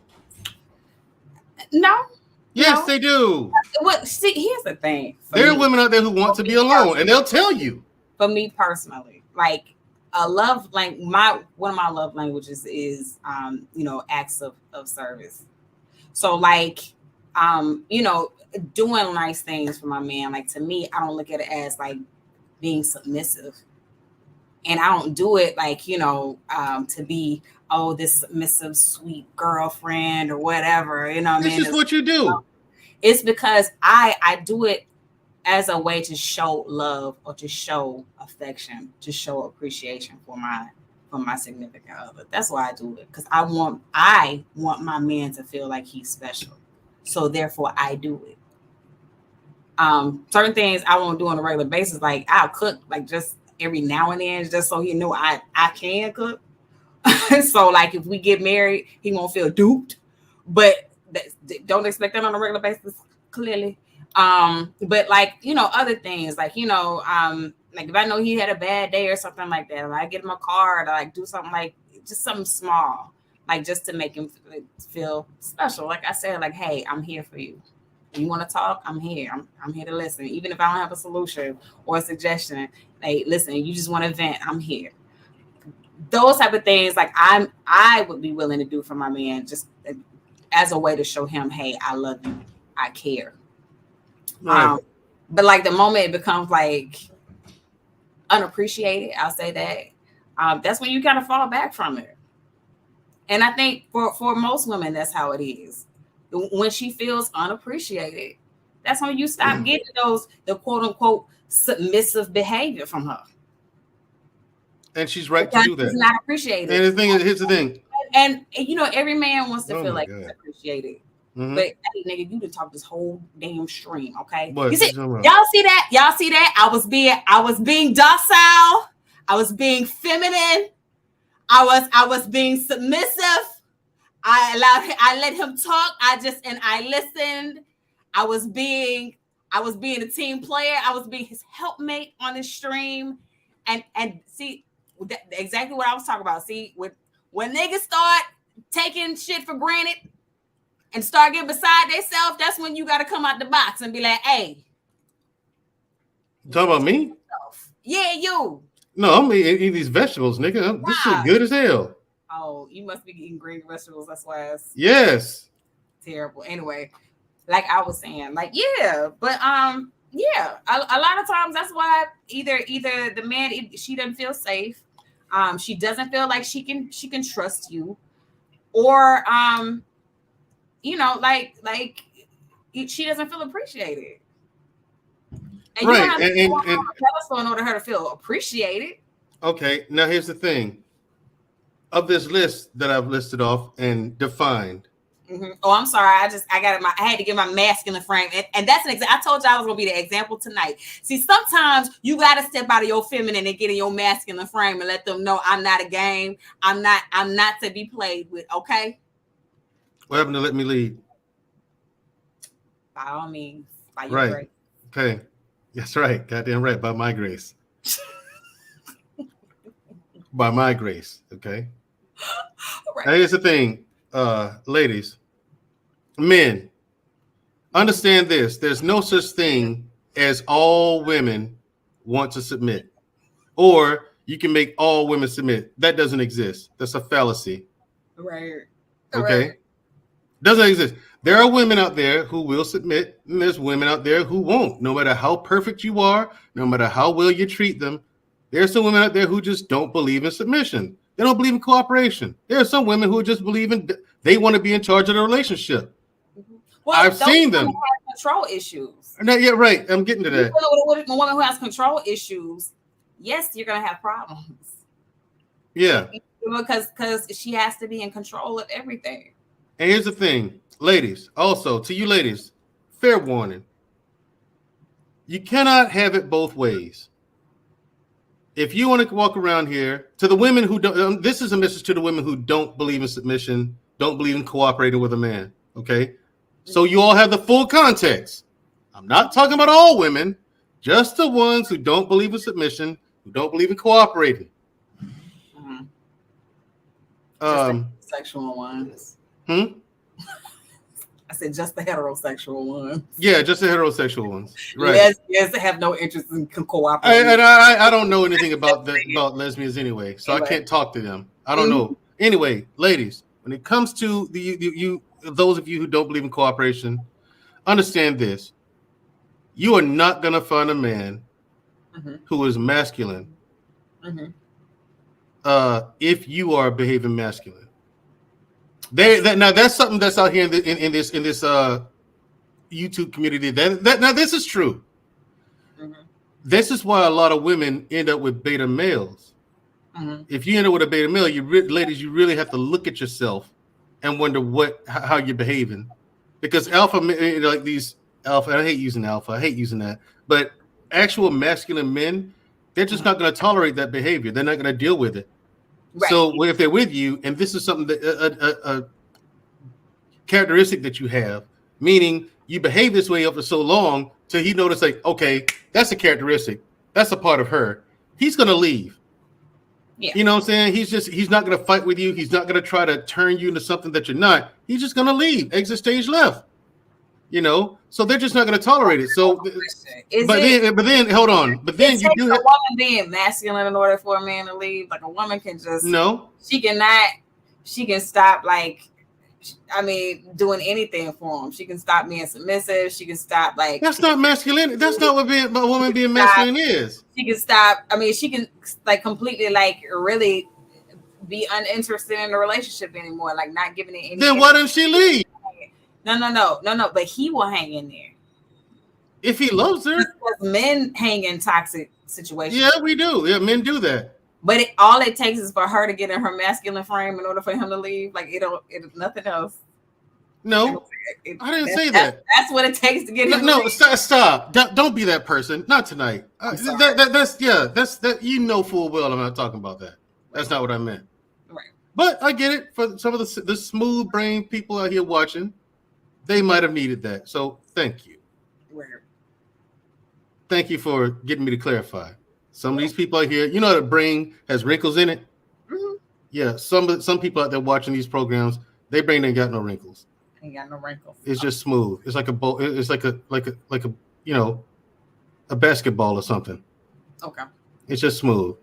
No. Yes, they do. See, here's the thing. There are women out there who want to be alone, and they'll tell you. For me personally, like a love, like one of my love languages is, acts of service. So like, doing nice things for my man. Like to me, I don't look at it as like being submissive, and I don't do it like to be this submissive sweet girlfriend or whatever. You know what I mean? This is what you do. It's because I do it as a way to show love or to show affection, to show appreciation for my significant other. That's why I do it, because I want my man to feel like he's special. So therefore I do it. Certain things I won't do on a regular basis, like I'll cook like just every now and then, just so he know I can cook. So like if we get married, he won't feel duped. But don't expect that on a regular basis, clearly. But like other things, like like if I know he had a bad day or something like that, or I get him a card, or like do something like just something small, like just to make him feel special. Like I said, like, hey, I'm here for you. You want to talk? I'm here. I'm here to listen. Even if I don't have a solution or a suggestion, hey, listen, you just want to vent, I'm here. Those type of things, like I would be willing to do for my man, just as a way to show him, hey, I love you, I care. Right. But like the moment it becomes like unappreciated, I'll say that, that's when you kind of fall back from it. And I think for most women, that's how it is. When she feels unappreciated, that's when you stop getting the quote unquote submissive behavior from her. And she's right to do that. It's not appreciated. And here's the thing. And every man wants to feel like he's appreciated. But hey, nigga, you done talk this whole damn stream, okay? What? You see, y'all see that? Y'all see that? I was being docile. I was being feminine. I was being submissive. I let him talk. I listened. I was being a team player. I was being his helpmate on the stream. And see, exactly what I was talking about. See, when niggas start taking shit for granted and start getting beside themselves, that's when you got to come out the box and be like, hey. Talk about me? Yeah, you. No, I'm eating these vegetables, nigga. This shit good as hell. Oh, you must be eating green vegetables. That's why it's terrible. Anyway, like I was saying, like, yeah, but yeah, a lot of times that's why either the man, she doesn't feel safe, she doesn't feel like she can trust you, or you know, like she doesn't feel appreciated. And right, you have to go on a pedestal in order for her to feel appreciated. Okay, now here's the thing. Of this list that I've listed off and defined. Mm-hmm. Oh, I'm sorry. I had to get my masculine frame, and that's an example. I told you I was gonna be the example tonight. See, sometimes you gotta step out of your feminine and get in your masculine frame and let them know I'm not a game. I'm not to be played with. Okay. What happened to let me lead? By all means, by your right. grace. Okay, that's right. Goddamn right. By my grace. By my grace. Okay. Right. Now here's the thing, ladies, men, understand this. There's no such thing as all women want to submit, or you can make all women submit. That doesn't exist. That's a fallacy. Right. Okay. Right. Doesn't exist. There are women out there who will submit, and there's women out there who won't. No matter how perfect you are, no matter how well you treat them, there's some women out there who just don't believe in submission. They don't believe in cooperation. There are some women who just believe they want to be in charge of the relationship. Well, I've seen them have control issues. No, yeah, right. I'm getting to that. A woman who has control issues, yes, you're gonna have problems. Yeah, because she has to be in control of everything. And here's the thing, ladies. Also, to you ladies, fair warning: you cannot have it both ways. If you want to walk around here, to the women who don't, this is a message to the women who don't believe in submission, don't believe in cooperating with a man, okay? So you all have the full context. I'm not talking about all women, just the ones who don't believe in submission, who don't believe in cooperating. Mm-hmm. Sexual ones. I said just the heterosexual ones. Yeah, just the heterosexual ones. Right. Lesbians have no interest in cooperating. I don't know anything about lesbians anyway, so I can't talk to them. I don't know. Anyway, ladies, when it comes to those of you who don't believe in cooperation, understand this: you are not gonna find a man who is masculine if you are behaving masculine. Now that's something that's out here in this YouTube community. Now this is true. This is why a lot of women end up with beta males. If you end up with a beta male, ladies, you really have to look at yourself and wonder how you're behaving, because alpha, like these alpha, I hate using alpha, I hate using that, but actual masculine men, they're just not going to tolerate that behavior. They're not going to deal with it. Right. So if they're with you, and this is something that a characteristic that you have, meaning you behave this way for so long till he notices, like, okay, that's a characteristic, that's a part of her. He's gonna leave. Yeah. You know what I'm saying? He's not gonna fight with you. He's not gonna try to turn you into something that you're not. He's just gonna leave. Exit stage left. You know, so they're just not gonna tolerate it. So, but then hold on. But then you do have a woman being masculine in order for a man to leave. Like a woman can just she can stop, like, I mean, doing anything for him. She can stop being submissive. She can stop, like, that's not masculine. That's not what a woman being masculine is. She can stop. I mean, she can, like, completely, like, really be uninterested in the relationship anymore, like not giving it any. Then why didn't she leave? No. But he will hang in there if he loves her. Because men hang in toxic situations. Yeah, we do. Yeah, men do that. But all it takes is for her to get in her masculine frame in order for him to leave. Like, it nothing else. No, I didn't say that. That's what it takes to get. No, stop. Don't be that person. Not tonight. That's you know full well I'm not talking about that. That's not what I meant. Right. But I get it for some of the smooth brain people out here watching. They might have needed that. So thank you. Right. Thank you for getting me to clarify. Some of these people out here, you know, the brain has wrinkles in it. Mm-hmm. Yeah, some people out there watching these programs, their brain ain't got no wrinkles. Ain't got no wrinkles. It's just smooth. It's like a bowl. It's like a you know, a basketball or something. Okay. It's just smooth.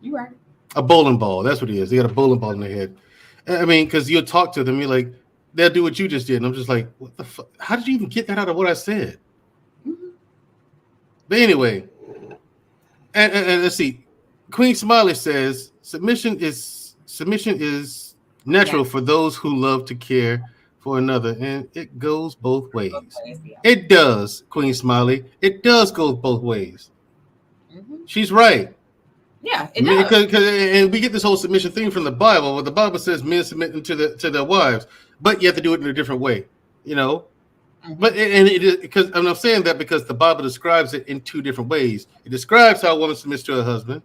You right. A bowling ball. That's what it is. They got a bowling ball in their head. I mean, because you'll talk to them, you're like, they'll do what you just did, and I'm just like, what the fuck? How did you even get that out of what I said? Mm-hmm. But anyway, and let's see. Queen Smiley says submission is natural for those who love to care for another, and it goes both ways. It does, Queen Smiley. It does go both ways. Mm-hmm. She's right. Yeah, it does. And we get this whole submission thing from the Bible, where the Bible says men submitting to their wives, but you have to do it in a different way, you know. Mm-hmm. But and it is because I'm saying that because the Bible describes it in two different ways. It describes how a woman submits to her husband,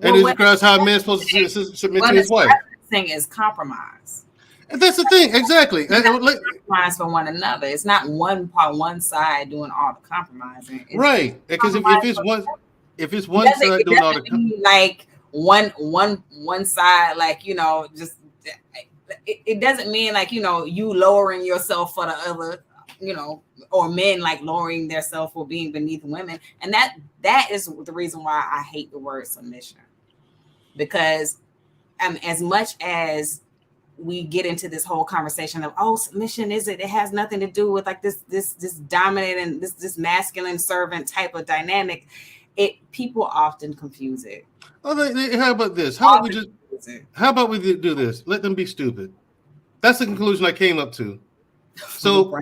and it describes how a man's supposed to submit to his wife. Thing is compromise. And that's the thing, exactly. Compromise for one another. It's not one side doing all the compromising. It's right? Because if it's one side doing all the like one side, like, you know, just it doesn't mean like, you know, you lowering yourself for the other, you know, or men like lowering themselves for being beneath women. And that is the reason why I hate the word submission, because as much as we get into this whole conversation of, oh, submission it has nothing to do with like this dominant and this masculine servant type of dynamic. People often confuse it. Oh, how about this? How about we do this? Let them be stupid. That's the conclusion I came up to. So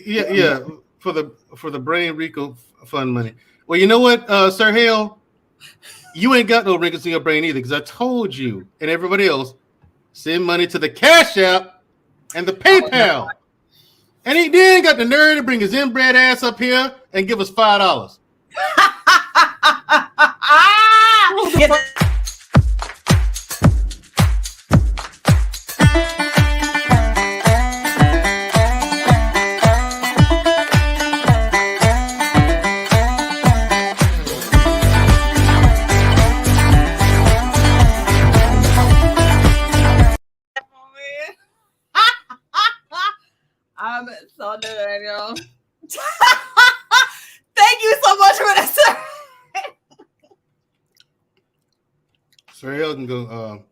yeah, for the Brain Rico fund money. Well, you know what, Sir Hale, you ain't got no wrinkles in your brain either, because I told you and everybody else, send money to the Cash App and the PayPal. And he then got the nerve to bring his inbred ass up here and give us $5. I'm so done, yo. Thank you so much for that, sir. Sir Hale can go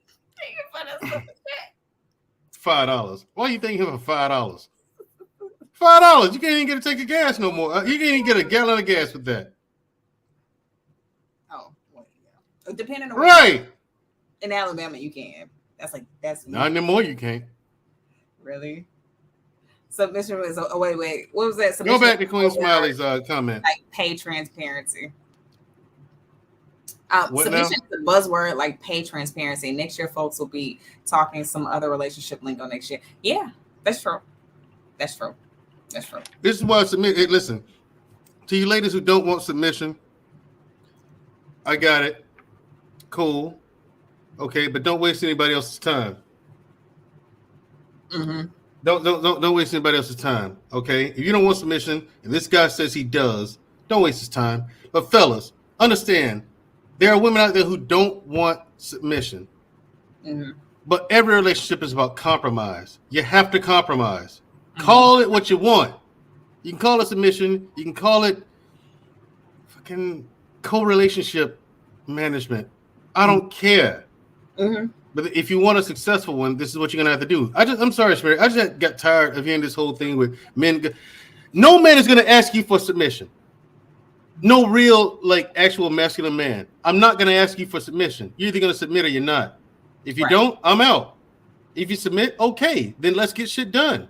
$5. Why you think him for $5? $5. You can't even get to take a gas no more. You can't even get a gallon of gas with that. Oh, well, yeah. Depending on right. In Alabama, you can. That's not anymore. You can't. Really? Submission was wait. What was that? Submission go back to Queen Smiley's comment. Like pay transparency. Submission is a buzzword, like pay transparency. Next year, folks will be talking some other relationship lingo next year. Yeah, that's true. That's true. That's true. This is why submit. Listen, to you ladies who don't want submission, I got it. Cool. Okay, but don't waste anybody else's time. Mm-hmm. Don't waste anybody else's time. Okay, if you don't want submission, and this guy says he does, don't waste his time. But fellas, understand, there are women out there who don't want submission. Mm-hmm. But every relationship is about compromise. You have to compromise. Mm-hmm. Call it what you want. You can call it submission. You can call it fucking co-relationship management. I don't care. Mm-hmm. But if you want a successful one, this is what you're gonna have to do. I'm sorry, Spirit. I just got tired of hearing this whole thing with men. No man is gonna ask you for submission. No real, like, actual masculine man. I'm not gonna ask you for submission. You're either gonna submit or you're not. If you don't, I'm out. If you submit, okay, then let's get shit done.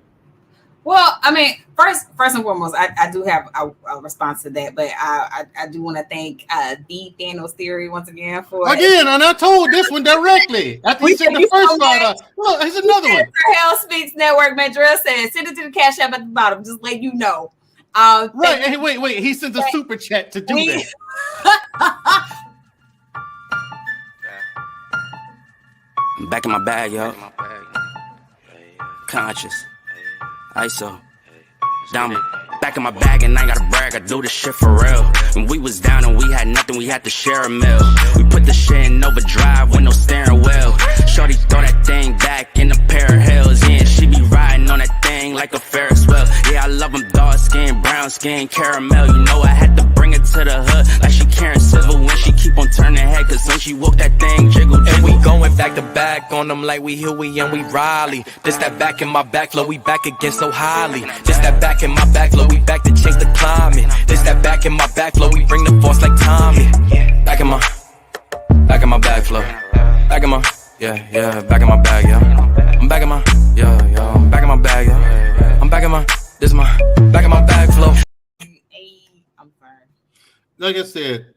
Well, I mean, first and foremost, I do have a response to that, but I do want to thank the Daniel's Theory once again for Again, and I told this one directly after you said the first part. Look, here's another one. Hell Speaks Network. Mandrell says, send it to the Cash App at the bottom. Just let you know. Right. Hey, wait. He sent the super chat to do that. I'm back in my bag, yo. Conscious. ISO. Down back in my bag and I ain't gotta brag, I do this shit for real. When we was down and we had nothing, we had to share a meal. We put the shit in overdrive with no steering wheel. Shorty throw that thing back in a pair of heels. Yeah, and she be riding on that thing like a Ferris wheel. Yeah, I love them dark skin, brown skin, caramel. You know I had to bring it to the hood like she Karen Civil when she keep on turning head. Cause when she walk that thing jiggle, jiggle. And we going back to back on them like we Huey and we Riley. This that back in my back flow, we back again so highly. This that back in my back flow, we back to change the climate. This that back in my back flow, we bring the force like Tommy. Back in my back flow. Back in my, back in my bag, yeah. I'm back in my, I'm back in my bag, yeah. I'm back in my, this is my, back in my bag flow. I'm sorry. Like I said,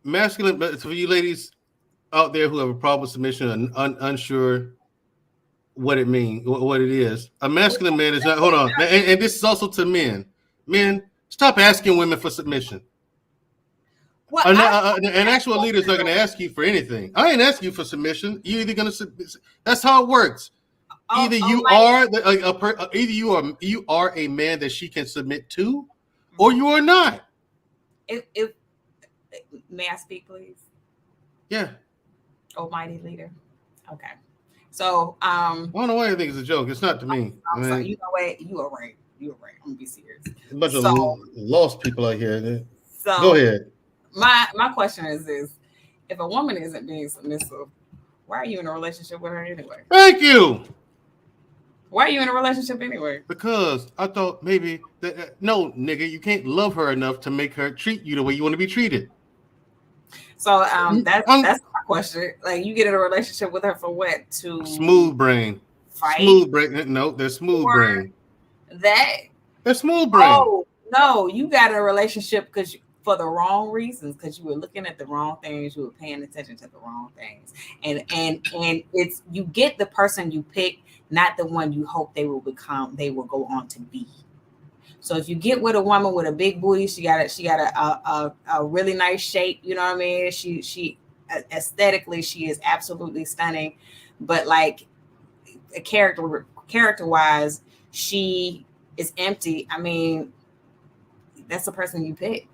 masculine, but for you ladies out there who have a problem with submission and unsure what it means, what it is, a masculine man is not, hold on, and this is also to men. Men, stop asking women for submission. Well, an actual leader is not going to ask you for anything. I ain't asking you for submission. You're either going to submit. That's how it works. Either you are a man that she can submit to, or you are not. If may I speak, please? Yeah. Almighty leader. Okay. So I don't know why you think it's a joke. It's not to me. I'm sorry. You know what? You are right. I'm gonna be serious. A bunch of lost people out here. So go ahead. My question is this: if a woman isn't being submissive, why are you in a relationship with her anyway? Thank you. Why are you in a relationship anyway? Because I thought maybe that no, nigga, you can't love her enough to make her treat you the way you want to be treated. So that's my question. Like, you get in a relationship with her for what? To smooth brain. Fight? Smooth brain. No, they're smooth brain. They're smooth brain. Oh no, you got in a relationship for the wrong reasons, because you were looking at the wrong things, you were paying attention to the wrong things, and it's, you get the person you pick, not the one you hope they will go on to be. So if you get with a woman with a big booty, she got a really nice shape, you know what I mean? She aesthetically, she is absolutely stunning, but like character wise, she is empty. I mean, that's the person you pick.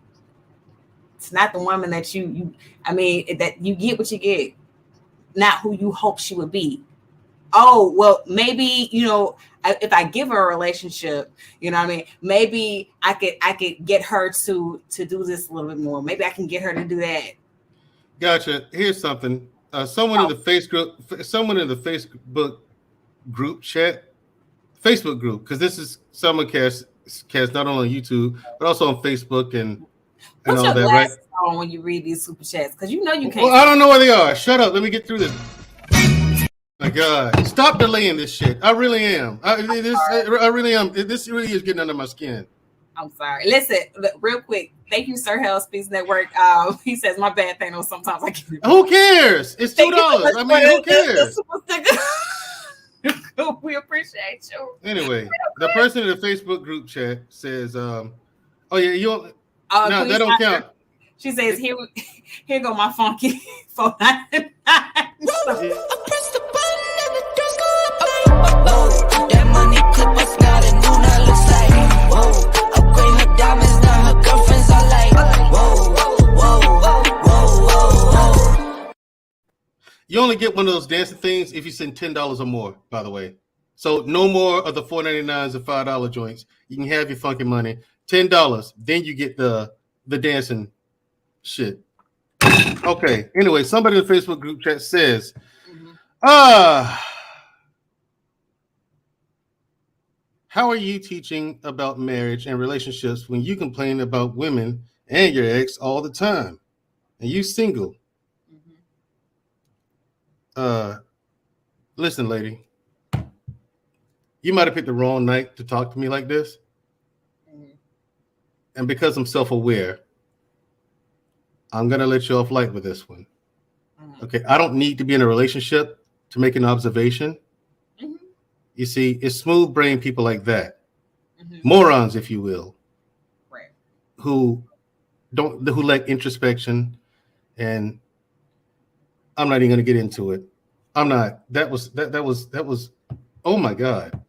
It's not the woman that that you get what you get, not who you hope she would be. Oh, well, maybe, if I give her a relationship, you know what I mean? Maybe I could get her to do this a little bit more. Maybe I can get her to do that. Gotcha. Here's something. Someone in the Facebook group chat, Facebook group, because this is someone cast not only on YouTube, but also on Facebook and What's all your that, right? on when you read these super chats? Because you can't. Well, I don't know where they are. Shut up. Let me get through this. My God, stop delaying this shit. I really am. I really am. This really is getting under my skin. I'm sorry. Listen, real quick. Thank you, Sir Hell Speaks Network. He says, my bad, Thanos. Sometimes I get it. Who cares? It's $2. I mean, who cares? We appreciate you. Anyway, the person in the Facebook group chat says, "Oh yeah, you don't. No, that don't count." She says, "Here go my funky $4.99." That money clip us got a new now looks like. Whoa, upgrade her diamonds, now her girlfriends are like. Whoa. You only get one of those dancing things if you send $10 or more, by the way. So no more of the $4.99s and $5 joints. You can have your funky money. $10. Then you get the dancing shit. Okay. Anyway, somebody in the Facebook group chat says, how are you teaching about marriage and relationships when you complain about women and your ex all the time? And you single? Listen, lady. you might have picked the wrong night to talk to me like this. And because I'm self-aware, I'm going to let you off light with this one. Okay, I don't need to be in a relationship to make an observation. You see, it's smooth brain people like that, morons, if you will, right? Who lack introspection, and I'm not even going to get into it. I'm not. That was. Oh my God.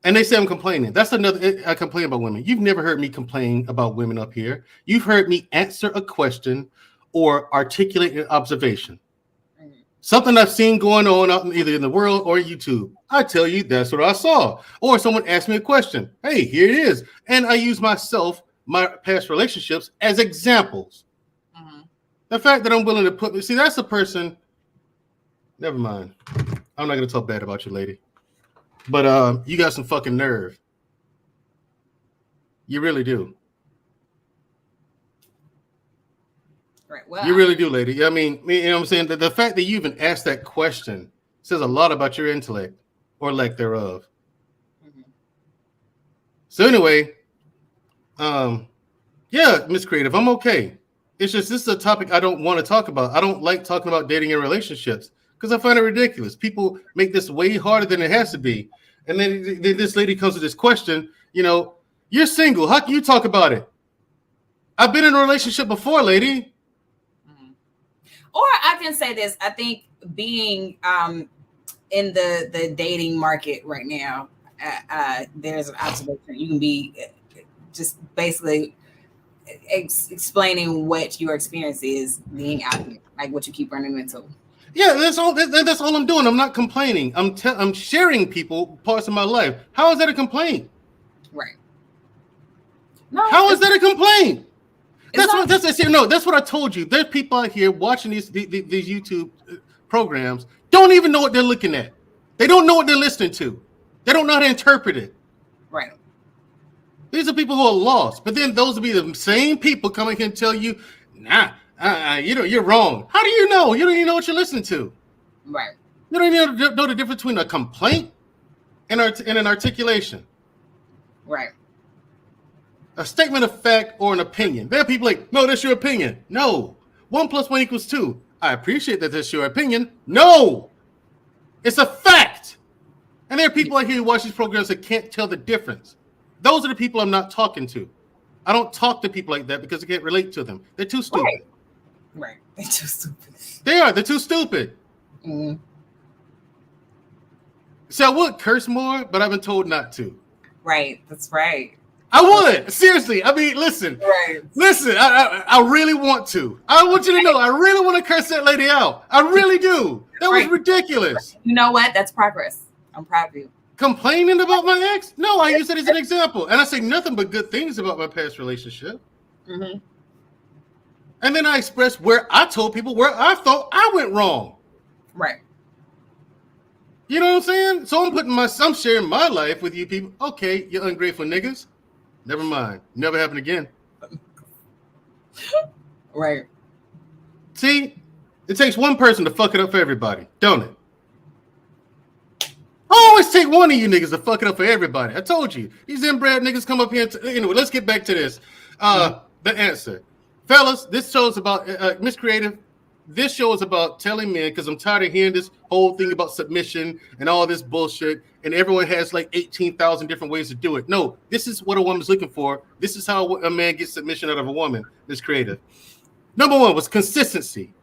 And they say I'm complaining. That's another. I complain about women. You've never heard me complain about women up here. You've heard me answer a question or articulate an observation. Something I've seen going on out either in the world or YouTube. I tell you, that's what I saw. Or someone asked me a question. Hey, here it is. And I use myself, my past relationships as examples. The fact that I'm willing to see, that's a person. Never mind. I'm not going to talk bad about you, lady. But you got some fucking nerve. You really do. Right. Well, you really do, lady. I mean, you know what I'm saying? The fact that you even asked that question says a lot about your intellect or lack thereof. So anyway, yeah, Miss Creative, I'm okay. It's just this is a topic I don't want to talk about. I don't like talking about dating and relationships because I find it ridiculous. People make this way harder than it has to be. And then this lady comes with this question, you know, you're single. How can you talk about it? I've been in a relationship before, lady. Or I can say this. I think being in the dating market right now, there's an observation. You can be just basically explaining what your experience is being out there, like what you keep running into. Yeah, that's all I'm doing. I'm not complaining. I'm sharing people parts of my life. How is that a complaint? Right. No. How is that a complaint? That's what I told you. There's people out here watching these YouTube programs, don't even know what they're looking at. They don't know what they're listening to. They don't know how to interpret it. Right. These are people who are lost. But then those will be the same people coming here and tell you, you're wrong. How do you know? You don't even know what you're listening to. Right. You don't even know the difference between a complaint and an articulation. Right. A statement of fact or an opinion. There are people like, no, that's your opinion. No. 1 + 1 = 2. I appreciate that that's your opinion. No. It's a fact. And there are people out here who watch these programs that can't tell the difference. Those are the people I'm not talking to. I don't talk to people like that because I can't relate to them. They're too stupid. Right. They're too stupid. They're too stupid. See, I would curse more, but I've been told not to. Right. That's right. I would. Seriously. I mean, listen. Right. Listen, I really want to. I want you to know I really want to curse that lady out. I really do. That was ridiculous. You know what? That's progress. I'm proud of you. Complaining about my ex? No, I use it as an example. And I say nothing but good things about my past relationship. And then I express where I told people where I thought I went wrong. Right. You know what I'm saying? So I'm sharing my life with you people. Okay, you ungrateful niggas. Never mind. Never happen again. Right. See, it takes one person to fuck it up for everybody, don't it? I always take one of you niggas to fuck it up for everybody. I told you. These inbred niggas come up here. Anyway, let's get back to this. The answer. Fellas, this show is about, Miss Creative, this show is about telling men, because I'm tired of hearing this whole thing about submission and all this bullshit, and everyone has like 18,000 different ways to do it. No, this is what a woman's looking for. This is how a man gets submission out of a woman, Miss Creative. Number one was consistency.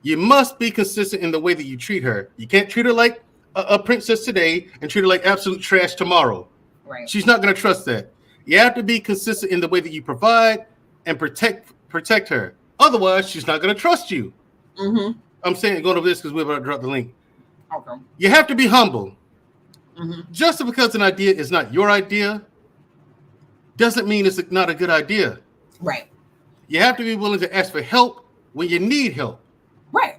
You must be consistent in the way that you treat her. You can't treat her like a princess today and treat her like absolute trash tomorrow. Right. She's not going to trust that. You have to be consistent in the way that you provide and protect her. Otherwise, she's not going to trust you. I'm saying going over this because we're about to drop the link. Okay. You have to be humble. Just because an idea is not your idea doesn't mean it's not a good idea. Right. You have to be willing to ask for help when you need help. Right.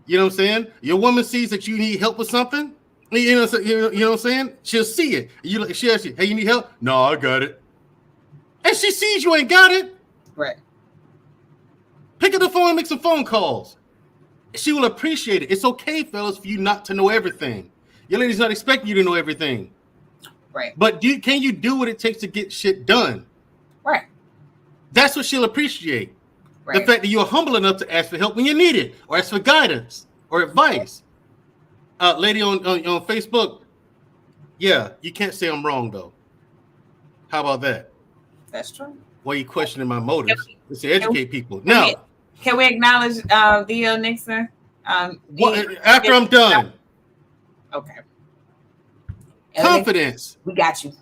You know what I'm saying? Your woman sees that you need help with something. You know what I'm saying? She'll see it. She asks you, hey, you need help? No, I got it. And she sees you ain't got it. Right. Pick up the phone and make some phone calls. She will appreciate it. It's okay, fellas, for you not to know everything. Your lady's not expecting you to know everything. Right. But can you do what it takes to get shit done? Right. That's what she'll appreciate. Right. The fact that you're humble enough to ask for help when you need it, or ask for guidance or advice. Lady on Facebook, yeah, you can't say I'm wrong though. How about that? That's true. Why are you questioning my motives? It's to educate people. Can Now, can we acknowledge D.L. Nixon? after I'm done, okay. confidence. We got you.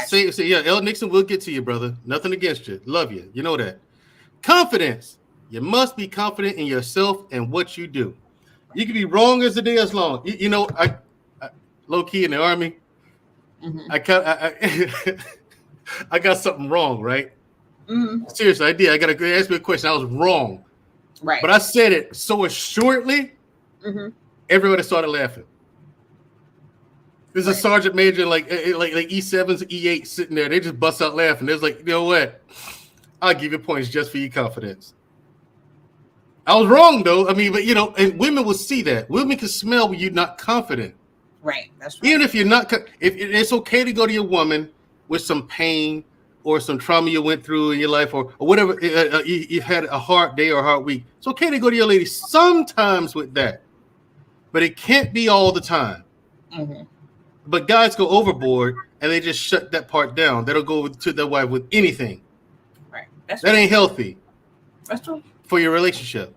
Say, yeah, L. Nixon will get to you, brother. Nothing against you. Love you. You know that. Confidence. You must be confident in yourself and what you do. You can be wrong as the day is long. You know, I low key in the Army. Mm-hmm. I got something wrong, right? Mm-hmm. Seriously, I did. I got to ask me a question. I was wrong. Right. But I said it so assuredly, everybody started laughing. There's a sergeant major like E7s, E8 sitting there. They just bust out laughing. They're like, you know what? I'll give you points just for your confidence. I was wrong though. I mean, but you know, and women will see that. Women can smell when you're not confident. Right. That's right. Even if you're not, if it's okay to go to your woman with some pain or some trauma you went through in your life, or whatever, you had a hard day or a hard week. It's okay to go to your lady sometimes with that, but it can't be all the time. Mm-hmm. But guys go overboard and they just shut that part down. They don't go to their wife with anything. Right. That's that ain't healthy. That's true. For your relationship.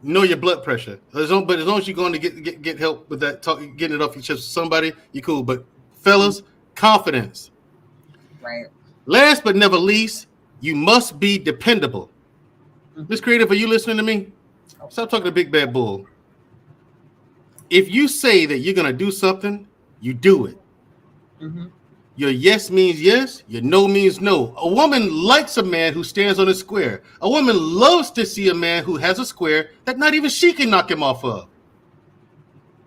Know your blood pressure. But as long as you're going to get help with that, getting it off your chest with somebody, you're cool. But fellas, confidence. Right. Last but never least, you must be dependable. Miss Creative, are you listening to me? Stop talking to Big Bad Bull. If you say that you're going to do something, you do it. Mm-hmm. Your yes means yes. Your no means no. A woman likes a man who stands on a square. A woman loves to see a man who has a square that not even she can knock him off of.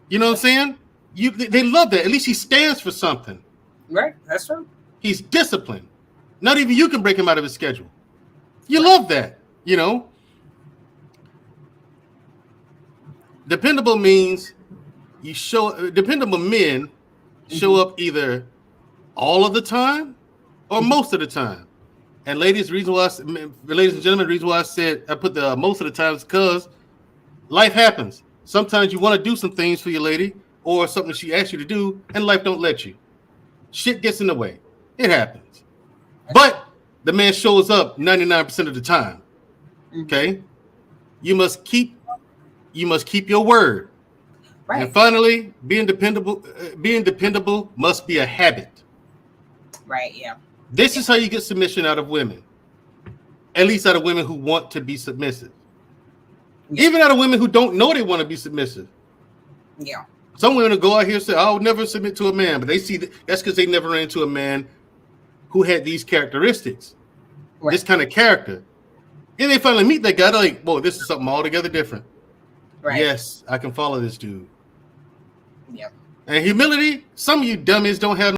You know what I'm saying? They love that. At least he stands for something. Right. That's true. He's disciplined. Not even you can break him out of his schedule. You love that, you know? Dependable means dependable men show up either all of the time or most of the time. And ladies and gentlemen, the reason why I said I put the most of the time is because life happens. Sometimes you want to do some things for your lady or something she asks you to do, and life don't let you. Shit gets in the way. It happens. But the man shows up 99% of the time. Okay? You must keep your word. Right. And finally, being dependable must be a habit. Right, yeah. This is how you get submission out of women. At least out of women who want to be submissive. Yeah. Even out of women who don't know they want to be submissive. Yeah. Some women will go out here and say, I'll never submit to a man. But they see that's because they never ran into a man who had these characteristics. Right. This kind of character. And they finally meet that guy, they're like, whoa, this is something altogether different. Right. Yes, I can follow this dude. Yeah. And humility, some of you dummies don't have